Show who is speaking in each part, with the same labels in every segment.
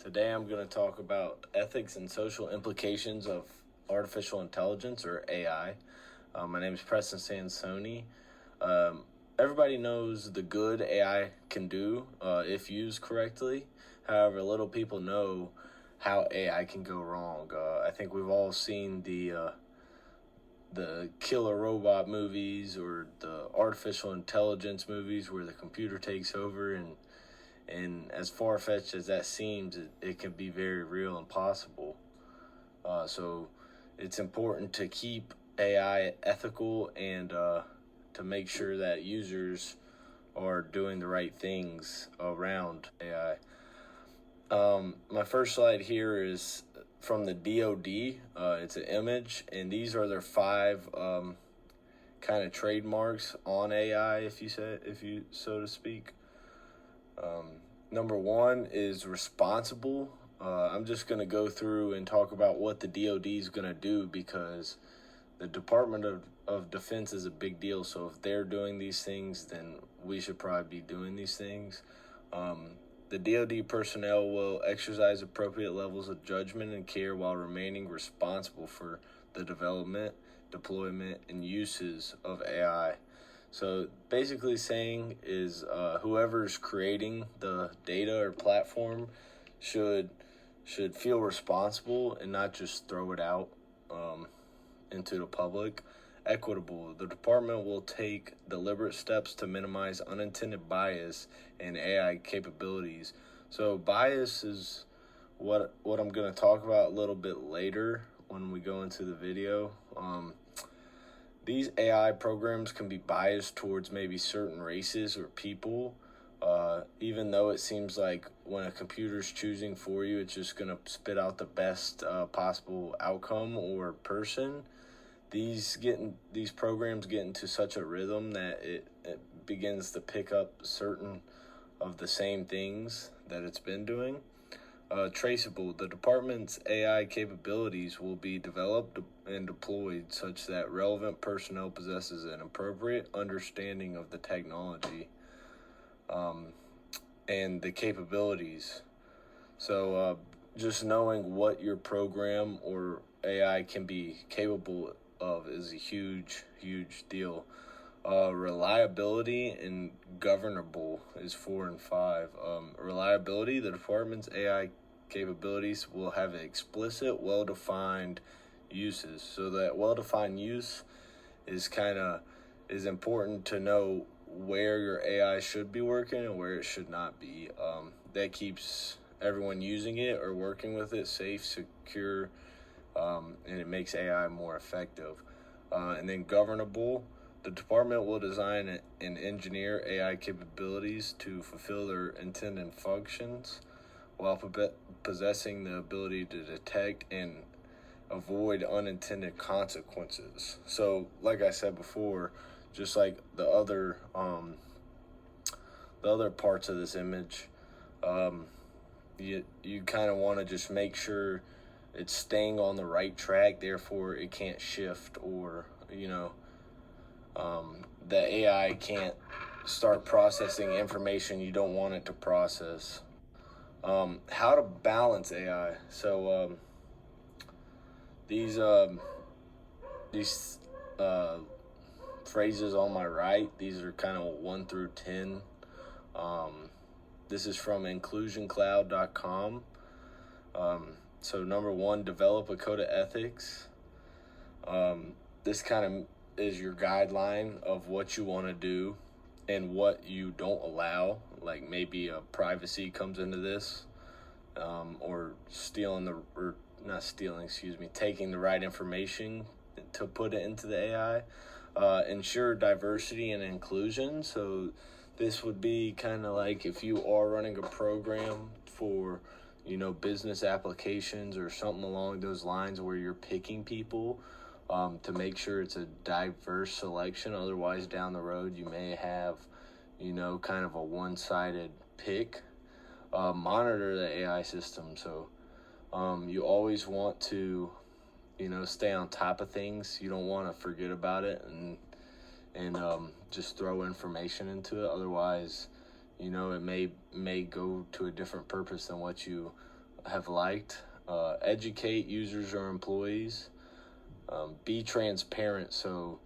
Speaker 1: Today I'm going to talk about ethics and social implications of artificial intelligence, or AI. My name is Preston Sansoni. Um, Everybody knows the good AI can do if used correctly. However, little people know how AI can go wrong. I think we've all seen the killer robot movies or the artificial intelligence movies where the computer takes over, and as far-fetched as that seems, it can be very real and possible. So it's important to keep AI ethical and to make sure that users are doing the right things around AI. My first slide here is from the DoD. It's an image, and these are their five kind of trademarks on AI, if you so to speak. Number one is responsible. I'm just going to go through and talk about what the DoD is going to do, because the Department of Defense is a big deal. So if they're doing these things, then we should probably be doing these things. The DoD personnel will exercise appropriate levels of judgment and care while remaining responsible for the development, deployment, and uses of AI. So basically saying is whoever's creating the data or platform should feel responsible and not just throw it out into the public. Equitable. The department will take deliberate steps to minimize unintended bias in AI capabilities. So bias is what I'm going to talk about a little bit later when we go into the video. These AI programs can be biased towards maybe certain races or people, even though it seems like when a computer's choosing for you, it's just going to spit out the best possible outcome or person. These programs get into such a rhythm that it begins to pick up certain of the same things that it's been doing. Traceable. The department's AI capabilities will be developed and deployed such that relevant personnel possesses an appropriate understanding of the technology and the capabilities. So just knowing what your program or AI can be capable of is a huge deal. Reliability and governable is 4 and 5. Reliability, the department's AI capabilities will have explicit, well-defined uses. So that well-defined use is important to know where your AI should be working and where it should not be. That keeps everyone using it or working with it safe, secure, and it makes AI more effective. And then governable. The department will design and engineer AI capabilities to fulfill their intended functions while possessing the ability to detect and avoid unintended consequences. So, like I said before, just like the other parts of this image, you kind of want to just make sure it's staying on the right track. Therefore, it can't shift, or the AI can't start processing information you don't want it to process. How to balance AI. So these phrases on my right, these are kind of 1 through 10. This is from inclusioncloud.com. So number 1, develop a code of ethics. This kind of is your guideline of what you want to do and what you don't allow. Like maybe privacy comes into this, or taking the right information to put it into the AI. Ensure diversity and inclusion. So this would be kind of like if you are running a program for business applications or something along those lines, where you're picking people to make sure it's a diverse selection. Otherwise, down the road, you may have, kind of a one-sided pick. Monitor the AI system. So you always want to, stay on top of things. You don't want to forget about it and just throw information into it. Otherwise, it may go to a different purpose than what you have liked. Educate users or employees. Be transparent. So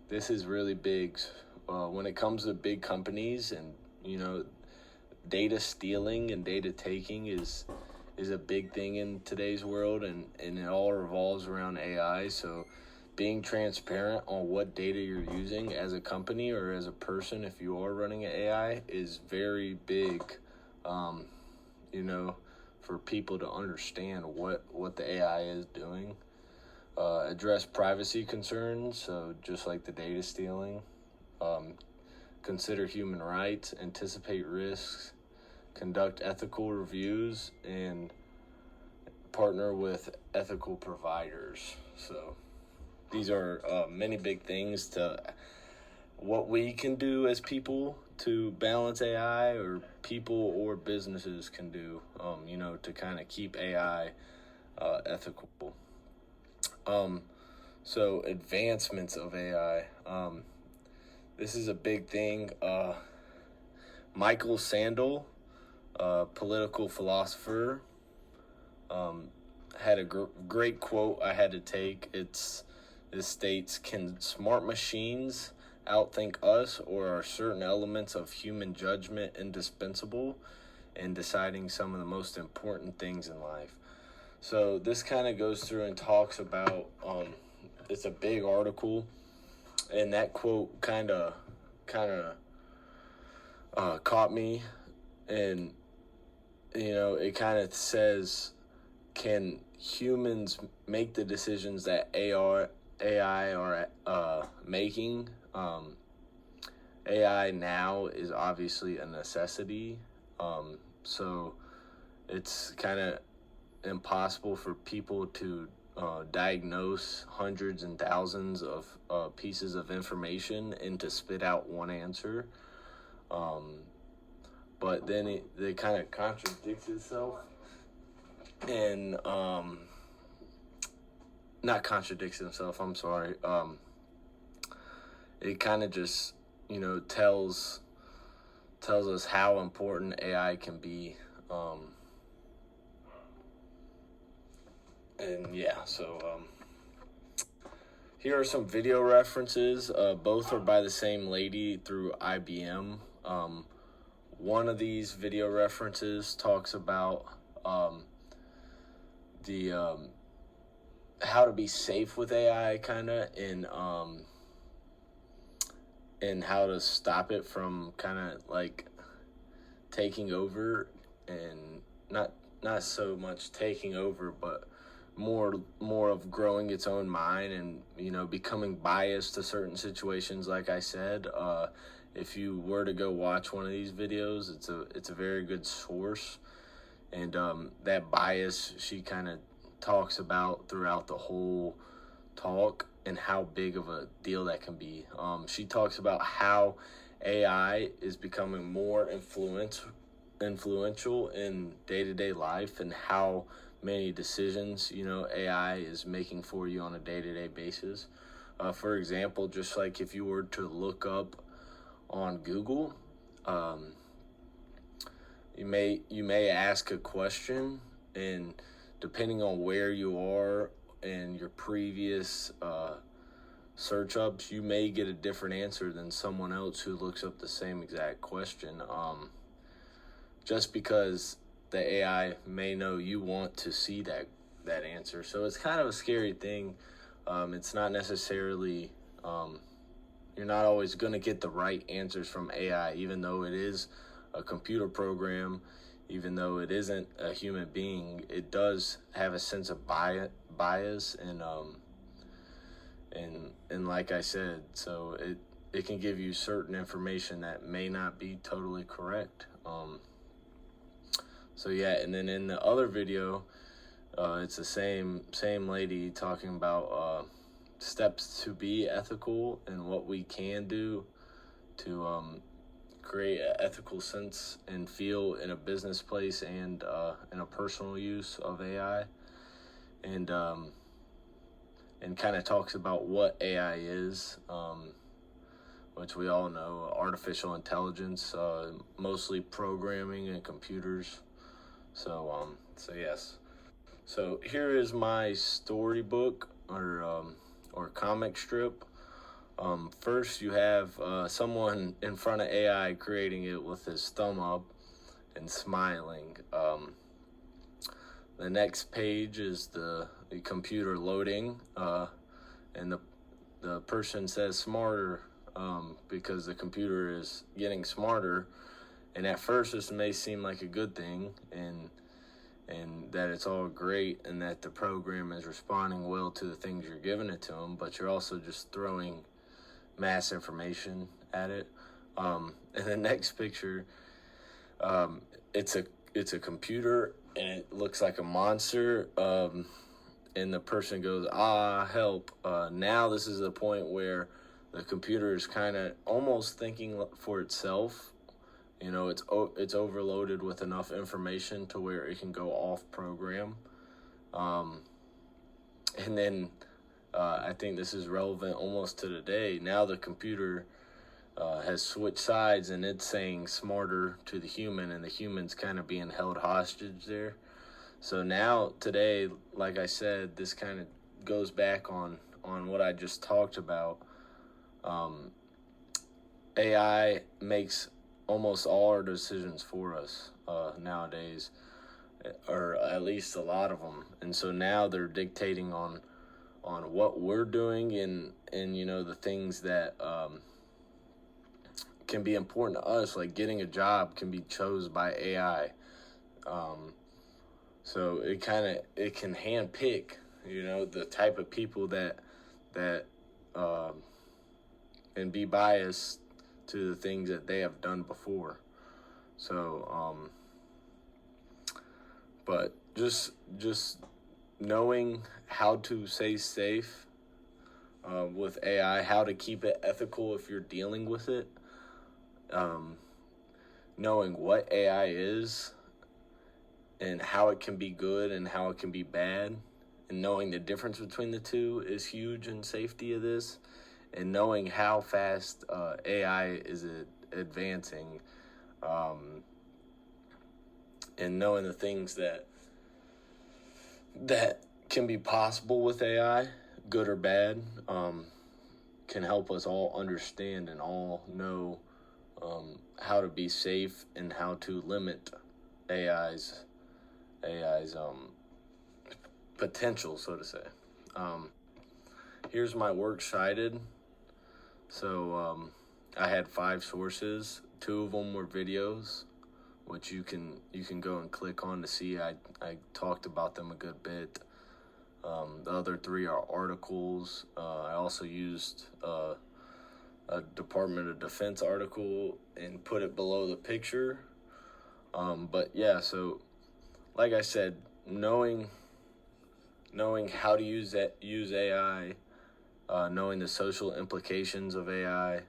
Speaker 1: this is really big when it comes to big companies, and data stealing and data taking is a big thing in today's world, and it all revolves around AI. So being transparent on what data you're using as a company or as a person, if you are running an AI, is very big, for people to understand what the AI is doing. Address privacy concerns, so just like the data stealing. Consider human rights, anticipate risks, conduct ethical reviews, and partner with ethical providers. So these are many big things to what we can do as people to balance AI, or people or businesses can do, to kind of keep AI ethical. So advancements of AI. This is a big thing. Michael Sandel, political philosopher, had a great quote I had to take. It states, "Can smart machines outthink us, or are certain elements of human judgment indispensable in deciding some of the most important things in life?" So this kind of goes through and talks about, it's a big article, and that quote kind of caught me, and it kind of says, can humans make the decisions that AI are making? AI now is obviously a necessity, so it's kind of impossible for people to diagnose hundreds and thousands of pieces of information and to spit out one answer. But then it kind of contradicts itself, and not contradicts itself, I'm sorry. It kind of just tells us how important AI can be. And yeah, so here are some video references. Both are by the same lady through IBM. One of these video references talks about the how to be safe with AI, kind of, and how to stop it from kind of like taking over, and not so much taking over, but more of growing its own mind, and becoming biased to certain situations. Like I said, if you were to go watch one of these videos, it's a very good source, and that bias she kind of talks about throughout the whole talk, and how big of a deal that can be. She talks about how AI is becoming more influential in day-to-day life, and how many decisions AI is making for you on a day-to-day basis. For example, just like if you were to look up on Google, you may ask a question, and depending on where you are in your previous search ups, you may get a different answer than someone else who looks up the same exact question, just because the AI may know you want to see that answer. So it's kind of a scary thing. It's not necessarily, you're not always going to get the right answers from AI, even though it is a computer program, even though it isn't a human being. It does have a sense of bias, and like I said, so it can give you certain information that may not be totally correct. So yeah, and then in the other video, it's the same lady talking about steps to be ethical, and what we can do to create an ethical sense and feel in a business place, and in a personal use of AI, and kind of talks about what AI is, which we all know, artificial intelligence, mostly programming and computers. So yes. So here is my storybook or comic strip. First, you have someone in front of AI creating it with his thumb up and smiling. The next page is the computer loading, and the person says smarter, because the computer is getting smarter. And at first, this may seem like a good thing, and that it's all great, and that the program is responding well to the things you're giving it to them. But you're also just throwing mass information at it. And the next picture, it's a computer, and it looks like a monster. And the person goes, help. Now this is the point where the computer is kind of almost thinking for itself. You know, it's overloaded with enough information to where it can go off program. And then I think this is relevant almost to today. Now the computer has switched sides, and it's saying smarter to the human, and the human's kind of being held hostage there. So now today, like I said, this kind of goes back on what I just talked about. AI makes almost all our decisions for us nowadays, or at least a lot of them. And so now they're dictating on what we're doing, and you know, the things that can be important to us, like getting a job can be chosen by AI. So it can handpick, you know, the type of people that and be biased to the things that they have done before. So but just knowing how to stay safe with AI, how to keep it ethical if you're dealing with it, knowing what AI is and how it can be good and how it can be bad, and knowing the difference between the two is huge in safety of this, and knowing how fast AI is advancing, and knowing the things that can be possible with AI, good or bad, can help us all understand and all know how to be safe and how to limit AI's potential, so to say. Here's my works cited. So I had 5 sources. 2 of them were videos, which you can go and click on to see. I talked about them a good bit. The other 3 are articles. I also used a Department of Defense article and put it below the picture. But yeah, so like I said, knowing how to use AI, knowing the social implications of AI,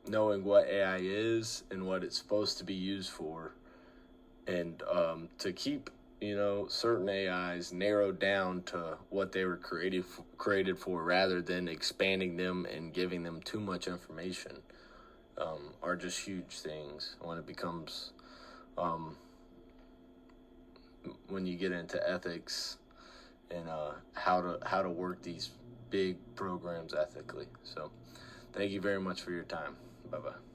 Speaker 1: knowing what AI is and what it's supposed to be used for, and to keep, you know, certain AIs narrowed down to what they were created for, rather than expanding them and giving them too much information, are just huge things when it becomes when you get into ethics and how to work these big programs ethically. So thank you very much for your time. Bye-bye.